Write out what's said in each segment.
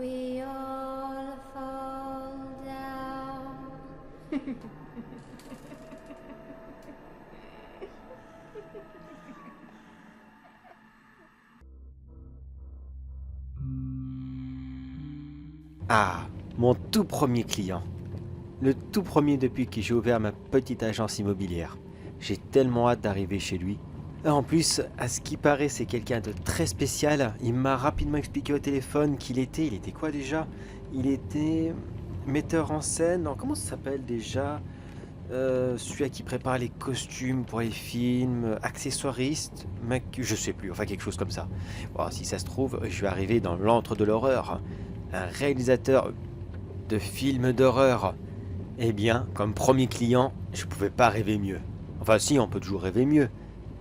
we all fall down. Ah, mon tout premier client. Le tout premier depuis que j'ai ouvert ma petite agence immobilière. J'ai tellement hâte d'arriver chez lui. En plus, à ce qui paraît, c'est quelqu'un de très spécial. Il m'a rapidement expliqué au téléphone il était quoi déjà? Il était metteur en scène. Non, comment ça s'appelle déjà? Celui à qui prépare les costumes pour les films, accessoiriste, je sais plus, enfin quelque chose comme ça. Bon, si ça se trouve, je vais arriver dans l'antre de l'horreur. Un réalisateur de films d'horreur. Eh bien, comme premier client, je pouvais pas rêver mieux. Enfin si, on peut toujours rêver mieux.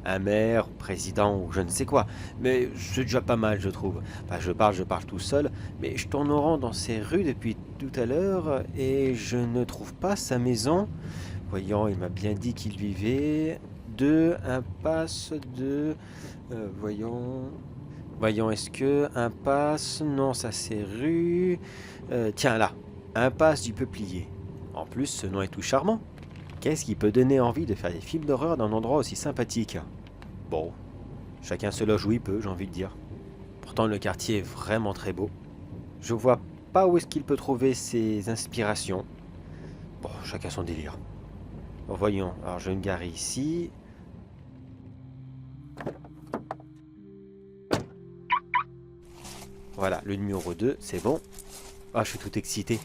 Un maire, président ou je ne sais quoi. Mais c'est déjà pas mal, je trouve. Enfin, je parle tout seul, mais je tourne au rond dans ces rues depuis tout à l'heure et je ne trouve pas sa maison. Voyons, il m'a bien dit qu'il vivait de impasse de... voyons... Voyons, est-ce que impasse... Non, ça c'est rue... tiens là, impasse du Peuplier. En plus, ce nom est tout charmant. Qu'est-ce qui peut donner envie de faire des films d'horreur dans un endroit aussi sympathique? Bon, chacun se loge où il peut, j'ai envie de dire. Pourtant, le quartier est vraiment très beau. Je vois pas où est-ce qu'il peut trouver ses inspirations. Bon, chacun son délire. Bon, voyons, alors je vais me garer ici. Voilà, le numéro 2, c'est bon. Ah, je suis tout excité.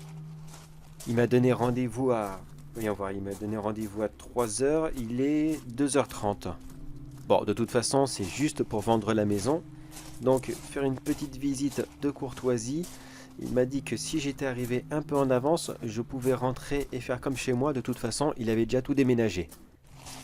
Il m'a donné rendez-vous à... Voyons voir, il m'a donné rendez-vous à 3 heures. Il est 2h30. Bon, de toute façon, c'est juste pour vendre la maison. Donc, faire une petite visite de courtoisie. Il m'a dit que si j'étais arrivé un peu en avance, je pouvais rentrer et faire comme chez moi. De toute façon, il avait déjà tout déménagé.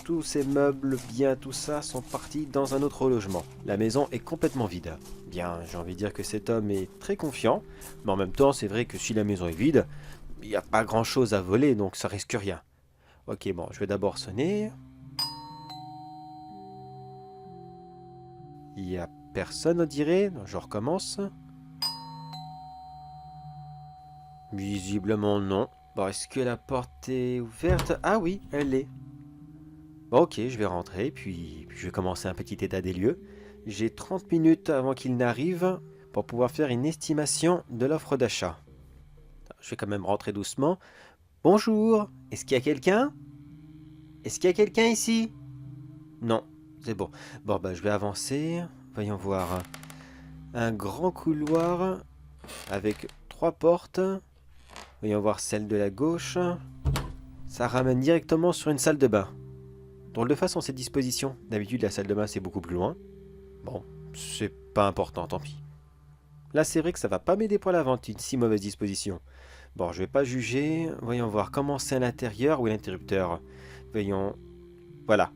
Tous ces meubles, bien tout ça, sont partis dans un autre logement. La maison est complètement vide. Bien, j'ai envie de dire que cet homme est très confiant, mais en même temps, c'est vrai que si la maison est vide, il n'y a pas grand-chose à voler, donc ça risque rien. Ok, bon, je vais d'abord sonner. Il n'y a personne, on dirait. Je recommence. Visiblement non. Bon, est-ce que la porte est ouverte? Ah oui, elle l'est. Bon, ok, je vais rentrer, puis je vais commencer un petit état des lieux. J'ai 30 minutes avant qu'il n'arrive pour pouvoir faire une estimation de l'offre d'achat. Je vais quand même rentrer doucement. Bonjour, est-ce qu'il y a quelqu'un? Est-ce qu'il y a quelqu'un ici? Non, c'est bon. Bon, bah, je vais avancer. Voyons voir. Un grand couloir avec 3 portes. Voyons voir celle de la gauche. Ça ramène directement sur une salle de bain. Drôle de façon cette disposition. D'habitude, la salle de bain, c'est beaucoup plus loin. Bon, c'est pas important, tant pis. Là, c'est vrai que ça va pas m'aider pour la vente, une si mauvaise disposition. Bon, je vais pas juger. Voyons voir comment c'est à l'intérieur ou à l'interrupteur. Voyons. Voilà.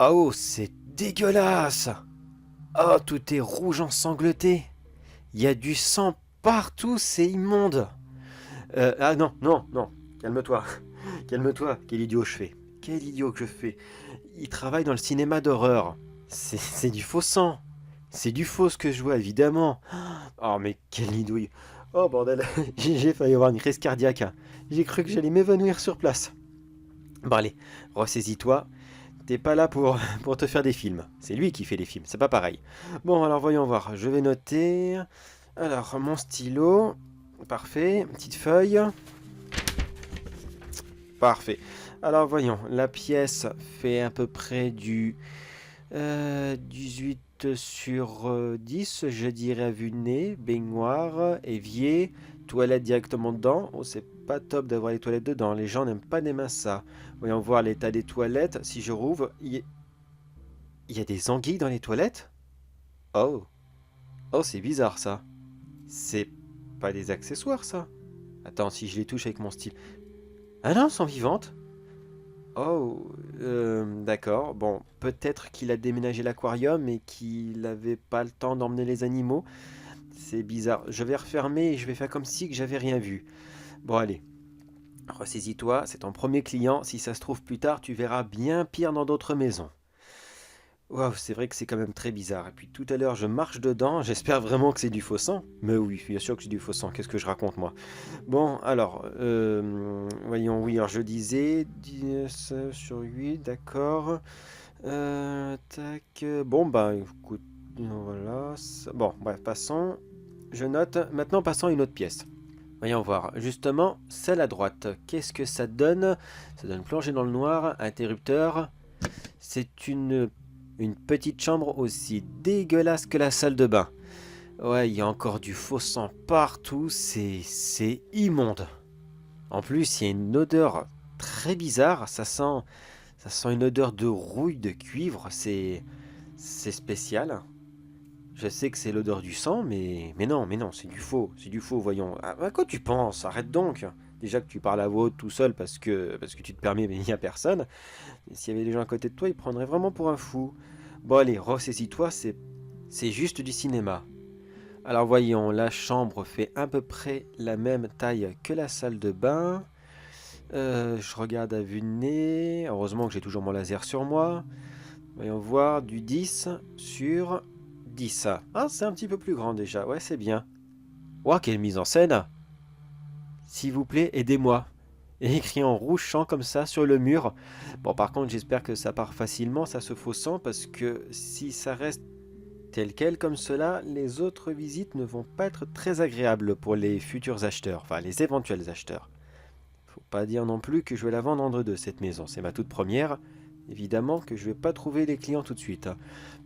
Oh, c'est dégueulasse! Oh, tout est rouge ensanglanté. Il y a du sang partout, c'est immonde. Ah non, non, non. Calme-toi. Calme-toi. Quel idiot je fais. Quel idiot que je fais. Il travaille dans le cinéma d'horreur. C'est du faux sang. C'est du faux ce que je vois, évidemment. Oh, mais quelle idouille. Oh, bordel. J'ai failli avoir une crise cardiaque. J'ai cru que j'allais m'évanouir sur place. Bon, allez, ressaisis-toi. T'es pas là pour te faire des films. C'est lui qui fait les films, c'est pas pareil. Bon, alors voyons voir. Je vais noter. Alors, mon stylo. Parfait. Petite feuille. Parfait. Alors, voyons. La pièce fait à peu près du 18 sur 10, je dirais à vue de nez. Baignoire, évier, toilette directement dedans. Oh, c'est pas top d'avoir les toilettes dedans. Les gens n'aiment pas des mains ça. Voyons voir l'état des toilettes. Si je rouvre, il y a des anguilles dans les toilettes? Oh, oh, c'est bizarre ça. C'est pas des accessoires ça. Attends, si je les touche avec mon style. Ah non, elles sont vivantes. Oh, d'accord. Bon, peut-être qu'il a déménagé l'aquarium et qu'il n'avait pas le temps d'emmener les animaux. C'est bizarre. Je vais refermer et je vais faire comme si que j'avais rien vu. Bon, allez. Ressaisis-toi, c'est ton premier client. Si ça se trouve plus tard, tu verras bien pire dans d'autres maisons. Waouh, c'est vrai que c'est quand même très bizarre. Et puis tout à l'heure, je marche dedans, j'espère vraiment que c'est du faux sang. Mais oui, bien sûr que c'est du faux sang, qu'est-ce que je raconte moi? Bon, alors, voyons, oui, alors je disais 10 sur 8, d'accord. Tac, bon, bah écoute, voilà. Bon, bref, passons. Je note. Maintenant, passons à une autre pièce. Voyons voir. Justement, celle à droite. Qu'est-ce que ça donne? Ça donne plongée dans le noir, interrupteur. C'est une petite chambre aussi dégueulasse que la salle de bain. Ouais, il y a encore du faux sang partout, c'est immonde. En plus, il y a une odeur très bizarre, ça sent une odeur de rouille de cuivre, c'est spécial. Je sais que c'est l'odeur du sang, mais non, c'est du faux, voyons. À quoi tu penses? Arrête donc. Déjà que tu parles à voix haute tout seul parce que tu te permets, mais il n'y a personne. Et s'il y avait des gens à côté de toi, ils prendraient vraiment pour un fou. Bon allez, ressaisis-toi, c'est juste du cinéma. Alors voyons, la chambre fait à peu près la même taille que la salle de bain. Je regarde à vue de nez. Heureusement que j'ai toujours mon laser sur moi. Voyons voir, du 10 sur 10. Ah, c'est un petit peu plus grand déjà. Ouais, c'est bien. Ouah, quelle mise en scène! S'il vous plaît, aidez-moi. Et écrit en rouge champ comme ça sur le mur. Bon, par contre, j'espère que ça part facilement, ça se faux sang, parce que si ça reste tel quel comme cela, les autres visites ne vont pas être très agréables pour les futurs acheteurs, enfin les éventuels acheteurs. Faut pas dire non plus que je vais la vendre en deux cette maison, c'est ma toute première. Évidemment que je vais pas trouver les clients tout de suite.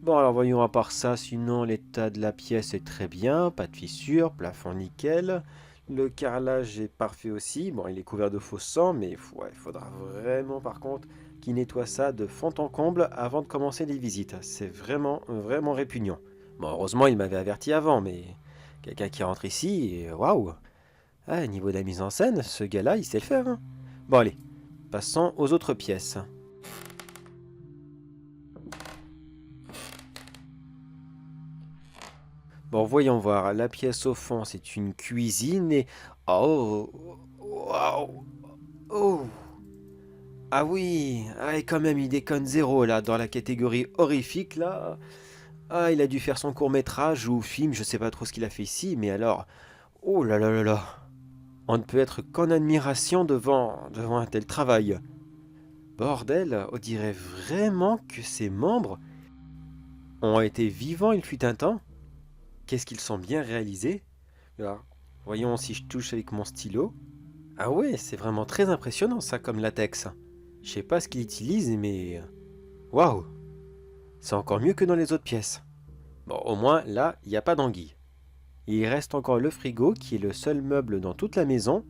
Bon alors voyons à part ça, sinon l'état de la pièce est très bien, pas de fissures, plafond nickel. Le carrelage est parfait aussi, bon il est couvert de faux sang, mais ouais, il faudra vraiment par contre qu'il nettoie ça de fond en comble avant de commencer les visites. C'est vraiment, vraiment répugnant. Bon heureusement il m'avait averti avant, mais quelqu'un qui rentre ici, et waouh! Ah, niveau de la mise en scène, ce gars-là il sait le faire, hein. Bon allez, passons aux autres pièces. Bon, voyons voir. La pièce au fond, c'est une cuisine et... Oh! Waouh! Oh! Ah oui! Ah, et quand même, il déconne zéro, là, dans la catégorie horrifique, là. Ah, il a dû faire son court-métrage ou film, je sais pas trop ce qu'il a fait ici, mais alors... Oh là là là là! On ne peut être qu'en admiration devant un tel travail. Bordel, on dirait vraiment que ses membres ont été vivants il fut un temps. Qu'est-ce qu'ils sont bien réalisés? Alors, voyons si je touche avec mon stylo. Ah ouais, c'est vraiment très impressionnant ça comme latex. Je sais pas ce qu'il utilise, mais... Waouh! C'est encore mieux que dans les autres pièces. Bon, au moins, là, il n'y a pas d'anguille. Il reste encore le frigo, qui est le seul meuble dans toute la maison.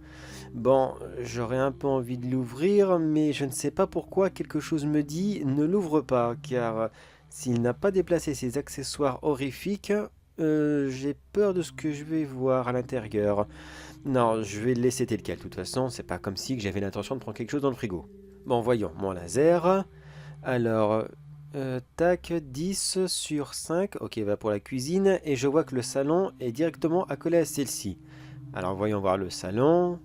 Bon, j'aurais un peu envie de l'ouvrir, mais je ne sais pas pourquoi quelque chose me dit ne l'ouvre pas, car s'il n'a pas déplacé ses accessoires horrifiques, j'ai peur de ce que je vais voir à l'intérieur. Non, je vais le laisser tel quel. De toute façon, c'est pas comme si que j'avais l'intention de prendre quelque chose dans le frigo. Bon, voyons, mon laser. Alors, tac, 10 sur 5. Ok, va pour la cuisine. Et je vois que le salon est directement accolé à celle-ci. Alors, voyons voir le salon.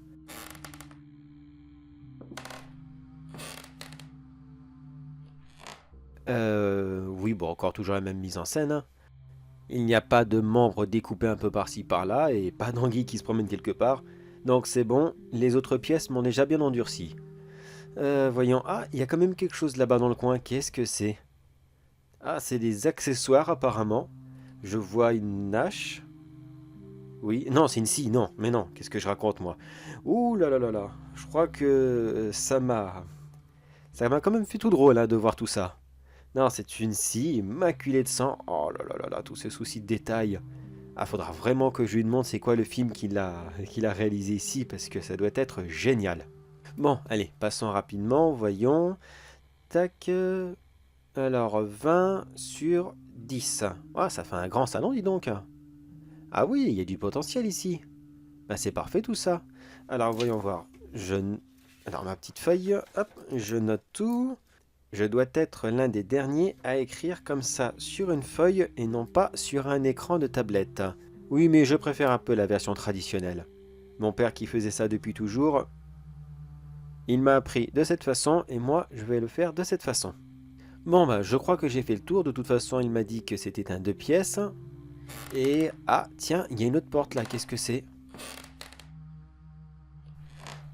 Oui, bon, encore toujours la même mise en scène, hein. Il n'y a pas de membres découpés un peu par-ci par-là et pas d'anguille qui se promène quelque part. Donc c'est bon, les autres pièces m'ont déjà bien endurci. Voyons, ah, il y a quand même quelque chose là-bas dans le coin, qu'est-ce que c'est? Ah, c'est des accessoires apparemment. Je vois une hache. Oui, non, c'est une scie, non, mais non, qu'est-ce que je raconte moi? Ouh là là là là, je crois que ça m'a quand même fait tout drôle hein, de voir tout ça. Non, c'est une scie immaculée de sang. Oh là là là là, tous ces soucis de détail. Ah, faudra vraiment que je lui demande c'est quoi le film qu'il a réalisé ici, parce que ça doit être génial. Bon, allez, passons rapidement, voyons. Tac. Alors, 20 sur 10. Ah, ça fait un grand salon, dis donc. Ah oui, il y a du potentiel ici. Bah, c'est parfait tout ça. Alors, voyons voir. Alors, ma petite feuille, hop, je note tout. Je dois être l'un des derniers à écrire comme ça sur une feuille et non pas sur un écran de tablette. Oui, mais je préfère un peu la version traditionnelle. Mon père qui faisait ça depuis toujours, il m'a appris de cette façon et moi je vais le faire de cette façon. Bon, bah, je crois que j'ai fait le tour. De toute façon, il m'a dit que c'était un 2 pièces. Et... Ah, tiens, il y a une autre porte là. Qu'est-ce que c'est?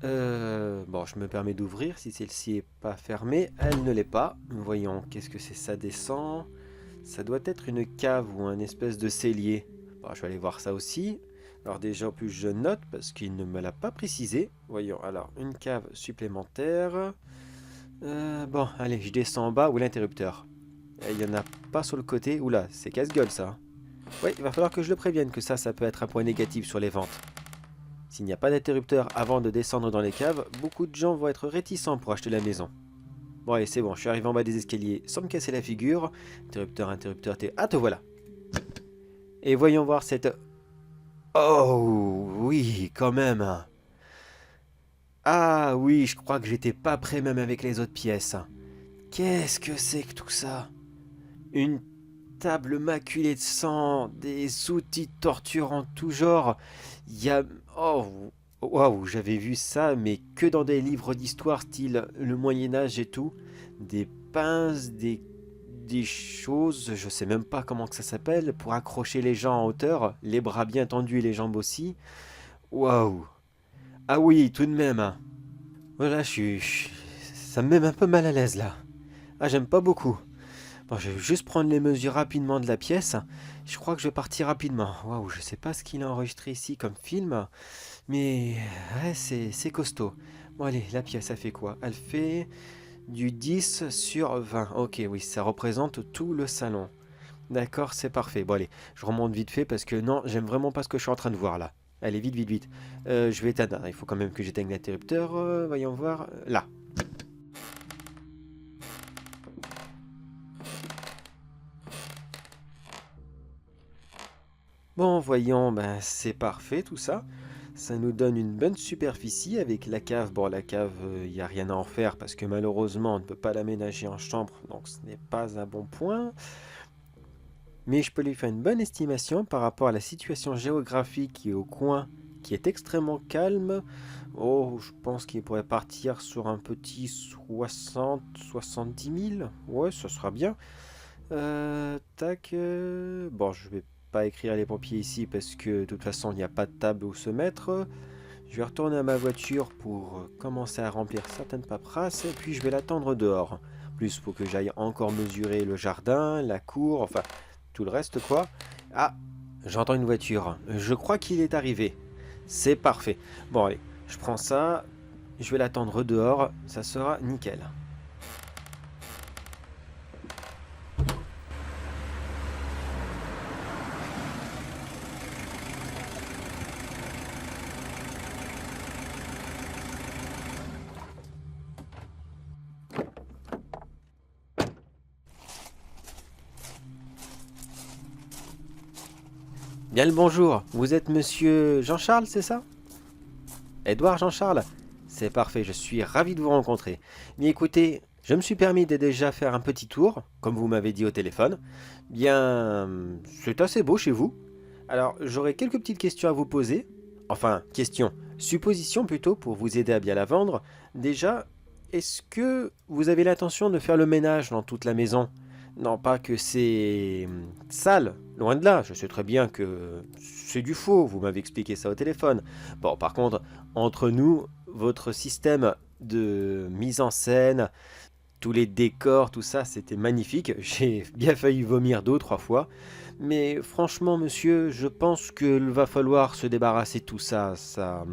Bon, je me permets d'ouvrir. Si celle-ci est pas fermée, elle ne l'est pas. Voyons, qu'est-ce que c'est? Ça descend. Ça doit être une cave ou un espèce de cellier. Bon, je vais aller voir ça aussi. Alors déjà, en plus, je note parce qu'il ne me l'a pas précisé. Voyons, alors, une cave supplémentaire. Bon, allez, je descends en bas. Où est l'interrupteur? Il n'y en a pas sur le côté. Oula, c'est casse-gueule ça. Oui, il va falloir que je le prévienne que ça peut être un point négatif sur les ventes. S'il n'y a pas d'interrupteur avant de descendre dans les caves, beaucoup de gens vont être réticents pour acheter la maison. Bon, allez, c'est bon, je suis arrivé en bas des escaliers sans me casser la figure. Interrupteur, interrupteur, t'es... Ah, te voilà. Et voyons voir cette... Oh, oui, quand même. Ah oui, je crois que j'étais pas prêt même avec les autres pièces. Qu'est-ce que c'est que tout ça? Une table maculée de sang, des outils de torture en tout genre. Il y a... Oh, waouh, j'avais vu ça, mais que dans des livres d'histoire style le Moyen-Âge et tout. Des pinces, des choses, je sais même pas comment que ça s'appelle, pour accrocher les gens en hauteur, les bras bien tendus et les jambes aussi. Waouh. Ah oui, tout de même, hein. Voilà, ça me met un peu mal à l'aise là. Ah, j'aime pas beaucoup. Bon, je vais juste prendre les mesures rapidement de la pièce. Je crois que je vais partir rapidement. Waouh, je sais pas ce qu'il a enregistré ici comme film, mais ouais, c'est costaud. Bon, allez, la pièce, elle fait quoi? Elle fait du 10 sur 20. Ok, oui, ça représente tout le salon. D'accord, c'est parfait. Bon, allez, je remonte vite fait parce que non, j'aime vraiment pas ce que je suis en train de voir là. Allez, vite, vite, vite. Je vais éteindre. Il faut quand même que j'éteigne l'interrupteur. Voyons voir. Là. Bon, voyons, ben, c'est parfait tout ça. Ça nous donne une bonne superficie avec la cave. Bon, la cave, il n'y a rien à en faire parce que malheureusement, on ne peut pas l'aménager en chambre, donc ce n'est pas un bon point. Mais je peux lui faire une bonne estimation par rapport à la situation géographique qui est au coin, qui est extrêmement calme. Oh, je pense qu'il pourrait partir sur un petit 60-70 000. Ouais, ça sera bien. Tac. Bon, je vais pas écrire les pompiers ici parce que de toute façon, il n'y a pas de table où se mettre. Je vais retourner à ma voiture pour commencer à remplir certaines paperasses et puis je vais l'attendre dehors. Plus, faut que j'aille encore mesurer le jardin, la cour, enfin tout le reste quoi. Ah, j'entends une voiture. Je crois qu'il est arrivé. C'est parfait. Bon, allez, je prends ça. Je vais l'attendre dehors. Ça sera nickel. Bien le bonjour. Vous êtes monsieur Jean-Charles, c'est ça? Édouard Jean-Charles? C'est parfait, je suis ravi de vous rencontrer. Mais écoutez, je me suis permis de déjà faire un petit tour, comme vous m'avez dit au téléphone. Bien, c'est assez beau chez vous. Alors, j'aurais quelques petites questions à vous poser. Enfin, questions, suppositions plutôt, pour vous aider à bien la vendre. Déjà, est-ce que vous avez l'intention de faire le ménage dans toute la maison? Non, pas que c'est sale, loin de là. Je sais très bien que c'est du faux, vous m'avez expliqué ça au téléphone. Bon, par contre, entre nous, votre système de mise en scène, tous les décors, tout ça, c'était magnifique. J'ai bien failli vomir 2 ou 3 fois. Mais franchement, monsieur, je pense qu'il va falloir se débarrasser de tout ça. Ça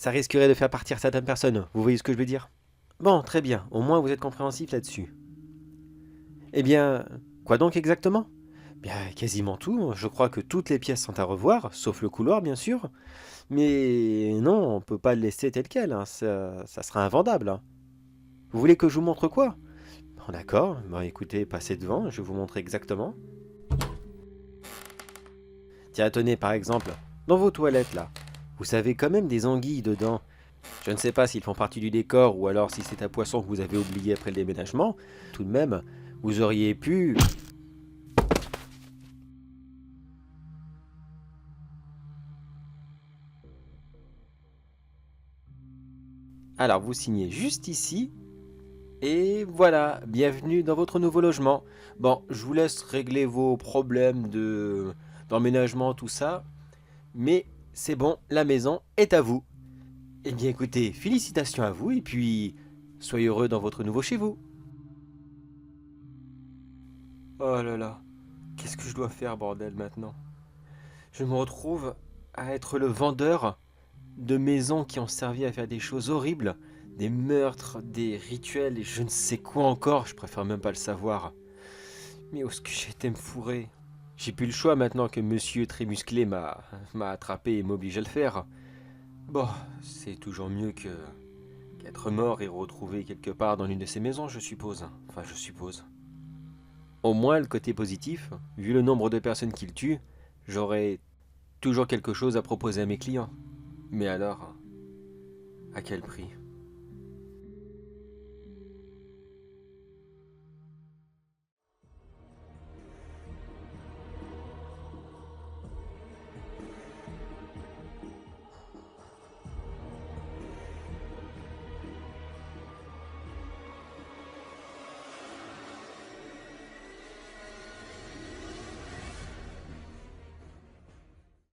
risquerait de faire partir certaines personnes. Vous voyez ce que je veux dire? Bon, très bien. Au moins, vous êtes compréhensif là-dessus. Eh bien, quoi donc exactement? Bien, quasiment tout. Je crois que toutes les pièces sont à revoir, sauf le couloir, bien sûr. Mais non, on peut pas le laisser tel quel, hein, ça sera invendable, hein. Vous voulez que je vous montre quoi? Bon, d'accord, bon, écoutez, passez devant, je vais vous montrer exactement. Tiens, tenez, par exemple, dans vos toilettes, là, vous savez quand même des anguilles dedans. Je ne sais pas s'ils font partie du décor ou alors si c'est un poisson que vous avez oublié après le déménagement. Tout de même, vous auriez pu... Alors, vous signez juste ici. Et voilà, bienvenue dans votre nouveau logement. Bon, je vous laisse régler vos problèmes d'emménagement, tout ça. Mais c'est bon, la maison est à vous. Eh bien écoutez, félicitations à vous et puis soyez heureux dans votre nouveau chez vous. Oh là là, qu'est-ce que je dois faire, bordel, maintenant? Je me retrouve à être le vendeur de maisons qui ont servi à faire des choses horribles, des meurtres, des rituels et je ne sais quoi encore, je préfère même pas le savoir. Mais où est-ce que j'ai été me fourrer? J'ai plus le choix maintenant que monsieur très musclé m'a attrapé et m'oblige à le faire. Bon, c'est toujours mieux que qu'être mort et retrouvé quelque part dans l'une de ces maisons, je suppose. Enfin, je suppose. Au moins, le côté positif, vu le nombre de personnes qu'il tue, j'aurai toujours quelque chose à proposer à mes clients. Mais alors, à quel prix?